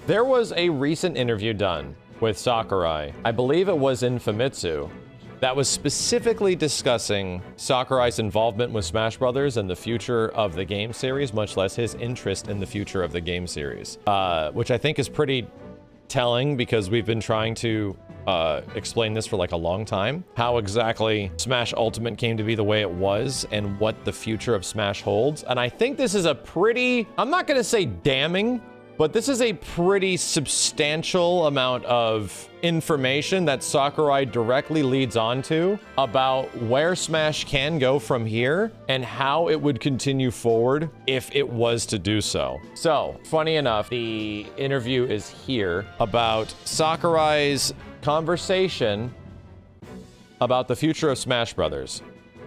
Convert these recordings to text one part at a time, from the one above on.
There was a recent interview done with Sakurai, I believe it was in Famitsu, that was specifically discussing Sakurai's involvement with Smash Brothers and the future of the game series, much less his interest in the future of the game series, which I think is pretty telling because we've been trying to explain this for like a long time, how exactly Smash Ultimate came to be the way it was and what the future of Smash holds. And I think this is a pretty, I'm not going to say damning, but this is a pretty substantial amount of information that Sakurai directly leads on to about where Smash can go from here and how it would continue forward if it was to do so. So, funny enough, the interview is here about Sakurai's conversation about the future of Smash Brothers.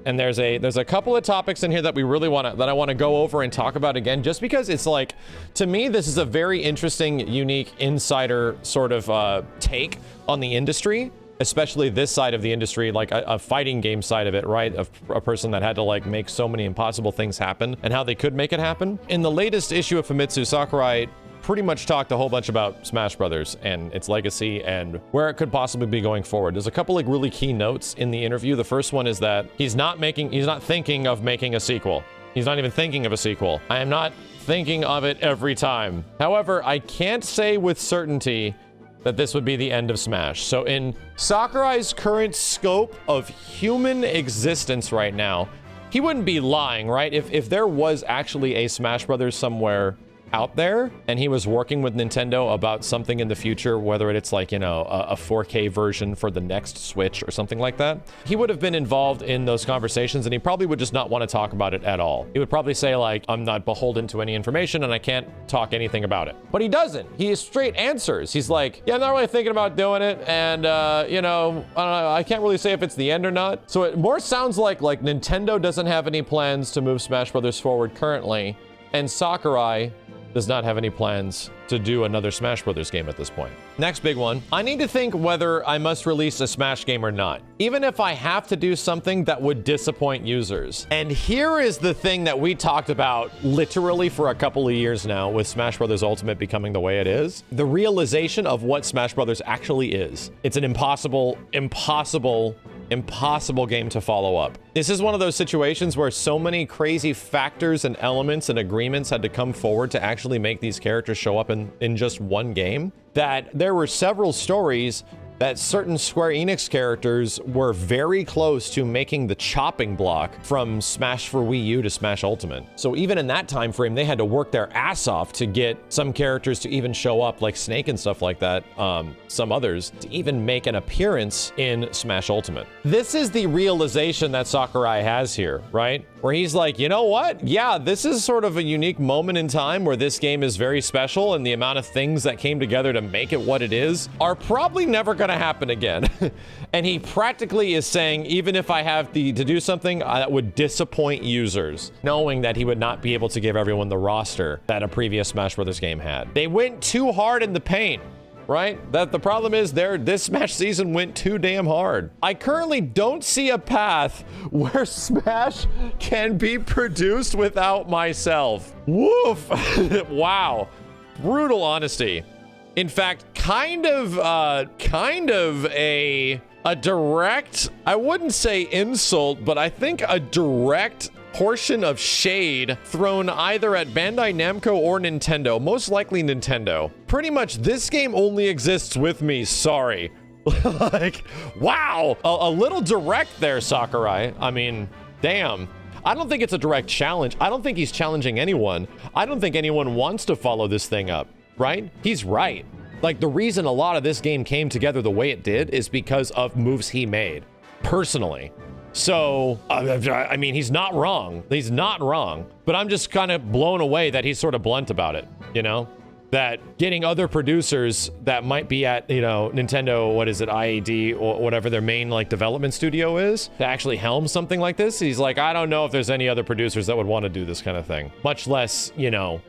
And there's a couple of topics in here that I want to go over and talk about again, just because it's like, to me, this is a very interesting, unique insider sort of take on the industry, especially this side of the industry, like a fighting game side of it, right? Of a person that had to like make so many impossible things happen and how they could make it happen. In the latest issue of Famitsu, Sakurai pretty much talked a whole bunch about Smash Brothers and its legacy and where it could possibly be going forward. There's a couple like really key notes in the interview. The first one is that he's not thinking of making a sequel. He's not even thinking of a sequel. I am not thinking of it every time. However, I can't say with certainty that this would be the end of Smash. So in Sakurai's current scope of human existence right now, he wouldn't be lying, right? If there was actually a Smash Brothers somewhere out there and he was working with Nintendo about something in the future, whether it's like, you know, a 4K version for the next Switch or something like that, he would have been involved in those conversations and he probably would just not want to talk about it at all. He would probably say like, I'm not beholden to any information and I can't talk anything about it. But he doesn't. He straight answers. He's like, yeah, I'm not really thinking about doing it. And, you know, I don't know, I can't really say if it's the end or not. So it more sounds like Nintendo doesn't have any plans to move Smash Brothers forward currently, and Sakurai does not have any plans to do another Smash Brothers game at this point. Next big one. I need to think whether I must release a Smash game or not, even if I have to do something that would disappoint users. And here is the thing that we talked about literally for a couple of years now with Smash Brothers Ultimate becoming the way it is. The realization of what Smash Brothers actually is. It's an impossible game to follow up. This is one of those situations where so many crazy factors and elements and agreements had to come forward to actually make these characters show up in just one game, that there were several stories that certain Square Enix characters were very close to making the chopping block from Smash for Wii U to Smash Ultimate. So even in that time frame, they had to work their ass off to get some characters to even show up, like Snake and stuff like that, some others, to even make an appearance in Smash Ultimate. This is the realization that Sakurai has here, right? Where he's like, you know what? Yeah, this is sort of a unique moment in time where this game is very special, and the amount of things that came together to make it what it is are probably never gonna happen again. And he practically is saying, even if I have to do something that would disappoint users, knowing that he would not be able to give everyone the roster that a previous Smash Brothers game had. They went too hard in the paint, right? That the problem is this Smash season went too damn hard. I currently don't see a path where Smash can be produced without myself. Woof. Wow. Brutal honesty. In fact, kind of a direct, I wouldn't say insult, but I think a direct portion of shade thrown either at Bandai Namco or Nintendo, most likely Nintendo. Pretty much this game only exists with me, sorry. Like, wow, a little direct there, Sakurai. I mean, damn. I don't think it's a direct challenge. I don't think he's challenging anyone. I don't think anyone wants to follow this thing up. Right? He's right. Like, the reason a lot of this game came together the way it did is because of moves he made, personally. So, I mean, he's not wrong. He's not wrong. But I'm just kind of blown away that he's sort of blunt about it, you know? That getting other producers that might be at, you know, Nintendo, what is it, IAD, or whatever their main, like, development studio is, to actually helm something like this. He's like, I don't know if there's any other producers that would want to do this kind of thing. Much less, you know,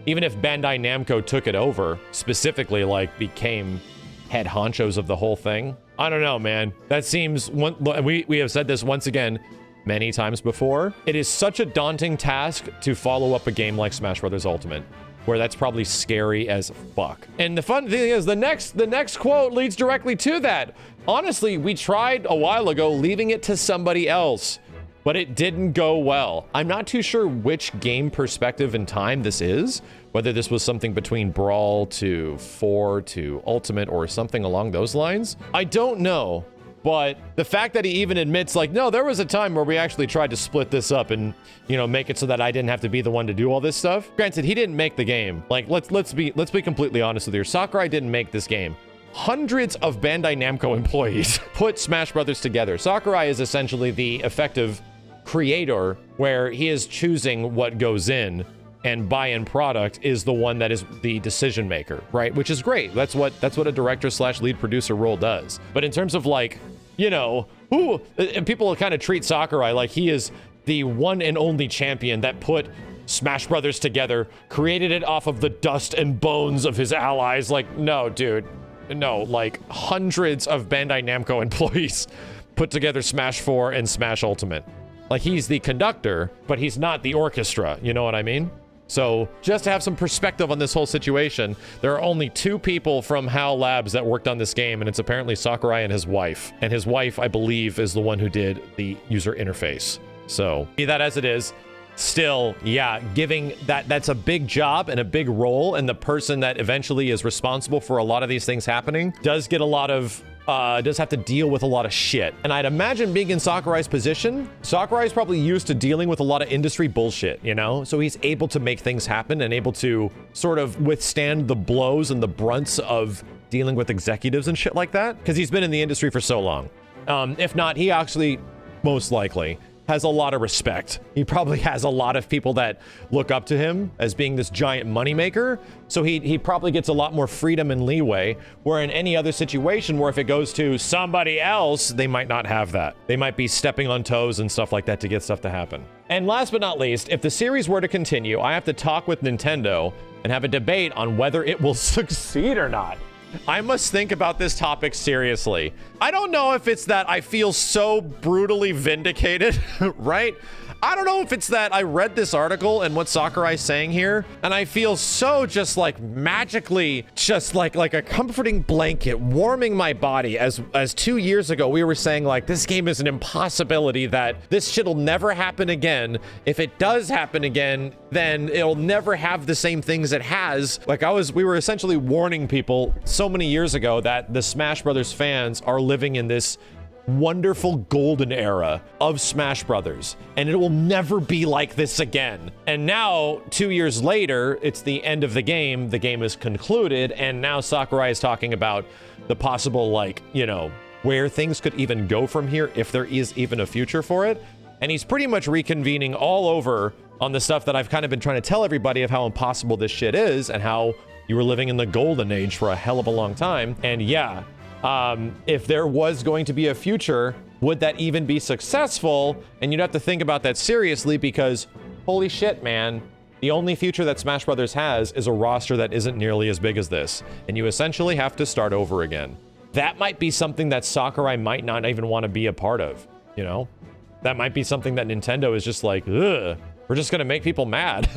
even if Bandai Namco took it over, specifically, like, became head honchos of the whole thing. I don't know, man. That seems, we have said this once again many times before. It is such a daunting task to follow up a game like Smash Bros. Ultimate, where that's probably scary as fuck. And the fun thing is, the next quote leads directly to that. Honestly, we tried a while ago leaving it to somebody else, but it didn't go well. I'm not too sure which game perspective in time this is, whether this was something between Brawl to 4 to Ultimate or something along those lines. I don't know, but the fact that he even admits, like, no, there was a time where we actually tried to split this up and, you know, make it so that I didn't have to be the one to do all this stuff. Granted, he didn't make the game. Like, let's be completely honest with you. Sakurai didn't make this game. Hundreds of Bandai Namco employees put Smash Brothers together. Sakurai is essentially the effective creator, where he is choosing what goes in, and buy-in product is the one that is the decision maker, right? Which is great. That's what a director / lead producer role does. But in terms of, like, you know, and people kind of treat Sakurai like he is the one and only champion that put Smash Brothers together, created it off of the dust and bones of his allies. Like, no, dude. No, like hundreds of Bandai Namco employees put together Smash 4 and Smash Ultimate. Like, he's the conductor, but he's not the orchestra. You know what I mean? So just to have some perspective on this whole situation, there are only 2 people from HAL Labs that worked on this game, and it's apparently Sakurai and his wife. And his wife, I believe, is the one who did the user interface. So be that as it is, still, yeah, giving that's a big job and a big role, and the person that eventually is responsible for a lot of these things happening does get a lot of does have to deal with a lot of shit. And I'd imagine, being in Sakurai's position, Sakurai's probably used to dealing with a lot of industry bullshit, you know? So he's able to make things happen and able to sort of withstand the blows and the brunts of dealing with executives and shit like that, because he's been in the industry for so long. If not, he actually most likely has a lot of respect. He probably has a lot of people that look up to him as being this giant moneymaker. So he probably gets a lot more freedom and leeway, where in any other situation where if it goes to somebody else, they might not have that. They might be stepping on toes and stuff like that to get stuff to happen. And last but not least, if the series were to continue, I have to talk with Nintendo and have a debate on whether it will succeed or not. I must think about this topic seriously. I don't know if it's that I feel so brutally vindicated, right? I don't know if it's that I read this article and what Sakurai's saying here, and I feel so just like magically, just like a comforting blanket warming my body, as 2 years ago we were saying, like, this game is an impossibility, that this shit'll never happen again. If it does happen again, then it'll never have the same things it has. Like, we were essentially warning people so many years ago that the Smash Brothers fans are living in this wonderful golden era of Smash Brothers, and it will never be like this again. And now, 2 years later, it's the end of the game is concluded, and now Sakurai is talking about the possible, like, you know, where things could even go from here, if there is even a future for it. And he's pretty much reconvening all over on the stuff that I've kind of been trying to tell everybody of how impossible this shit is, and how you were living in the golden age for a hell of a long time. And yeah, if there was going to be a future, would that even be successful? And you'd have to think about that seriously, because holy shit, man, the only future that Smash Brothers has is a roster that isn't nearly as big as this, and you essentially have to start over again. That might be something that Sakurai might not even want to be a part of, you know? That might be something that Nintendo is just like, ugh, we're just gonna make people mad.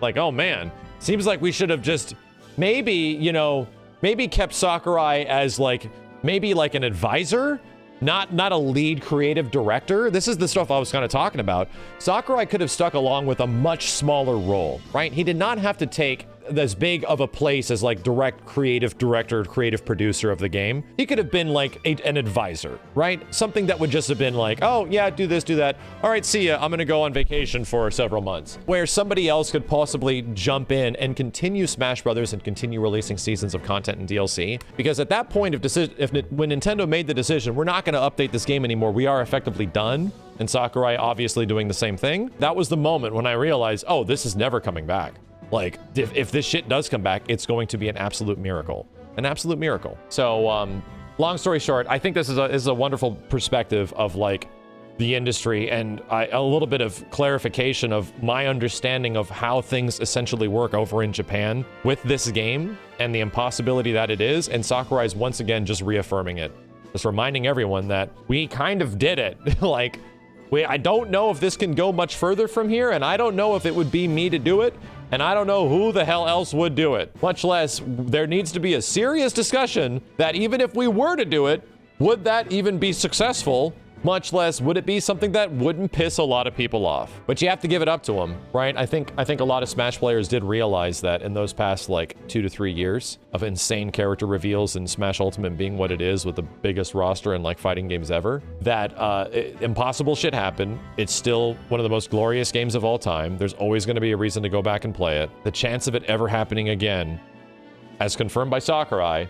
Like, oh man, seems like we should have just maybe, you know, maybe kept Sakurai as like, maybe like an advisor, not a lead creative director. This is the stuff I was kind of talking about. Sakurai could have stuck along with a much smaller role, right? He did not have to take as big of a place as like direct creative director, creative producer of the game. He could have been like an advisor, right? Something that would just have been like, oh yeah, do this, do that. All right, see ya. I'm gonna go on vacation for several months. Where somebody else could possibly jump in and continue Smash Brothers and continue releasing seasons of content and DLC. Because at that point of decision, when Nintendo made the decision, we're not gonna update this game anymore, we are effectively done, and Sakurai obviously doing the same thing, that was the moment when I realized, oh, this is never coming back. Like, if this shit does come back, it's going to be an absolute miracle. An absolute miracle. So, long story short, I think this is a wonderful perspective of, like, the industry and a little bit of clarification of my understanding of how things essentially work over in Japan with this game and the impossibility that it is. And Sakurai is once again just reaffirming it, just reminding everyone that we kind of did it. Like, I don't know if this can go much further from here, and I don't know if it would be me to do it, and I don't know who the hell else would do it. Much less, there needs to be a serious discussion that even if we were to do it, would that even be successful? Much less, would it be something that wouldn't piss a lot of people off? But you have to give it up to them, right? I think a lot of Smash players did realize that in those past, like, 2 to 3 years of insane character reveals and Smash Ultimate being what it is with the biggest roster in, like, fighting games ever, that impossible shit happened. It's still one of the most glorious games of all time. There's always going to be a reason to go back and play it. The chance of it ever happening again, as confirmed by Sakurai,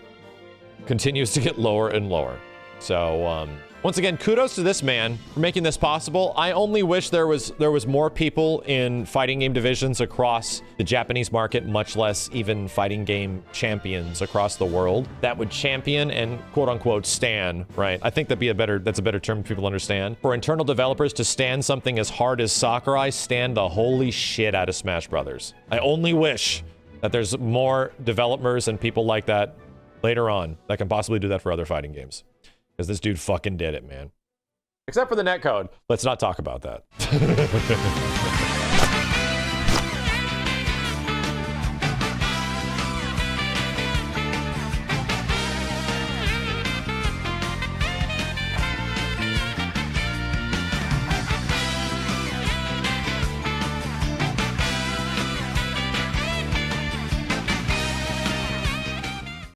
continues to get lower and lower. So, once again, kudos to this man for making this possible. I only wish there was more people in fighting game divisions across the Japanese market, much less even fighting game champions across the world, that would champion and quote unquote stan, right? I think that's a better term people understand. For internal developers to stand something as hard as Sakurai, stand the holy shit out of Smash Brothers. I only wish that there's more developers and people like that later on that can possibly do that for other fighting games. Because this dude fucking did it, man. Except for the netcode. Let's not talk about that.